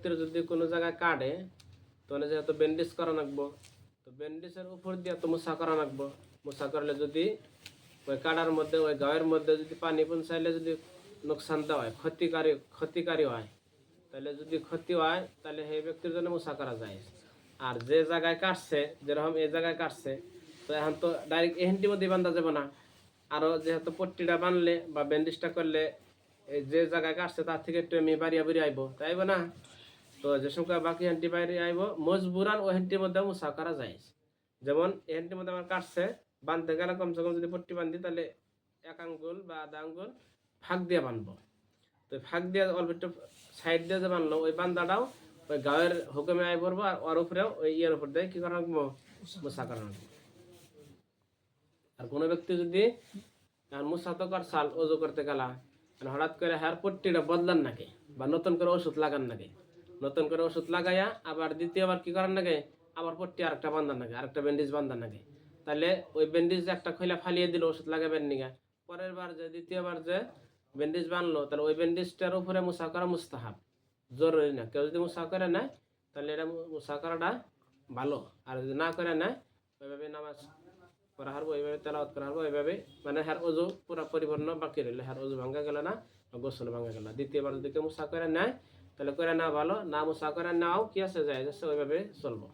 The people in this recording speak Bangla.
ব্যক্তির যদি কোনো জায়গায় কাটে তাহলে যেহেতু ব্যান্ডেজ করা লাগবো, তো ব্যান্ডেজের উপর দিয়ে তো মোছা করা লাগবো। মোছা করলে যদি ওই কাটার মধ্যে ওই গায়ের মধ্যে যদি পানি পৌঁছাইলে যদি নোকসান দেওয়া হয়, ক্ষতিকারী হয়, তাহলে যদি ক্ষতি হয় তাহলে সেই ব্যক্তির জন্য মোছা করা যায়। আর যে জায়গায় কাটছে, যেরকম এই জায়গায় কাটছে, তো এখন তো ডাইরেক্ট এহেনটির মধ্যে বান্ধা যাবে না। আরও যেহেতু পট্টিটা বানলে বা ব্যান্ডেজটা করলে এই যে জায়গায় কাটছে তার থেকে একটু আমি বাড়িয়া বেরিয়ে আইব, তাই না? তো যে সংখ্যা বাকি হ্যান্ডি বাইরে আইব মজবুরান ও হ্যান্ডির মধ্যে মোছা করা যায়। যেমন এই হ্যান্ডির মধ্যে আমার কাটছে, বাঁধতে গেলে কমসে কম যদি পট্টি বান্ধি তাহলে 1 আঙ্গুল বা আধা আঙ্গুল ফাঁক দিয়ে বানবো। তো ফাঁক দিয়ে অল্প একটু সাইড দিয়ে যে বানলো ওই বান্দাটাও ওই গায়ের হুকুমে আই পড়বো, আর ওর উপরেও ওই ইয়ের উপর দিয়ে কি করা রাখবো, মোছা করা রাখবো। আর কোনো ব্যক্তি যদি মোছা তো কর সাল ওজু করতে গেলা, হঠাৎ করে হার পট্টিটা বদলান নাকি বা নতুন করে ওষুধ লাগান নাকি, নতুন করে ওষুধ লাগাইয়া আবার দ্বিতীয়বার কি করার নাকি, আবার পট্টি আরেকটা বান্ধান নাকি, আরেকটা ব্যান্ডেজ বান্ধান নাকি, তাহলে ওই ব্যান্ডেজ একটা খোলা ফালিয়ে দিল ওষুধ লাগাবেন নিগা, পরের বার যে দ্বিতীয়বার যে ব্যান্ডেজ বানলো তাহলে ওই ব্যান্ডেজটার উপরে মোছা করা মুস্তাহাব, জরুরি না। কেউ যদি মোছা করে নেয় তাহলে এটা মোছা করাটা ভালো, আর যদি না করে নেয় ওইভাবে নামাজ পড়া হারবো, ওইভাবে তেলাওয়াত করা হারবো, ওইভাবে মানে হার অজু পুরা পরিপূর্ণ বাকি রইলে হার অজু ভাঙ্গা গেল না, গোসল ভাঙ্গা গেল না। দ্বিতীয়বার যদি কেউ মুসা করে নেয় তাহলে করে নেওয়া ভালো, না মুসা করে নেওয়াও কি আছে যায়, ওইভাবে চলবো।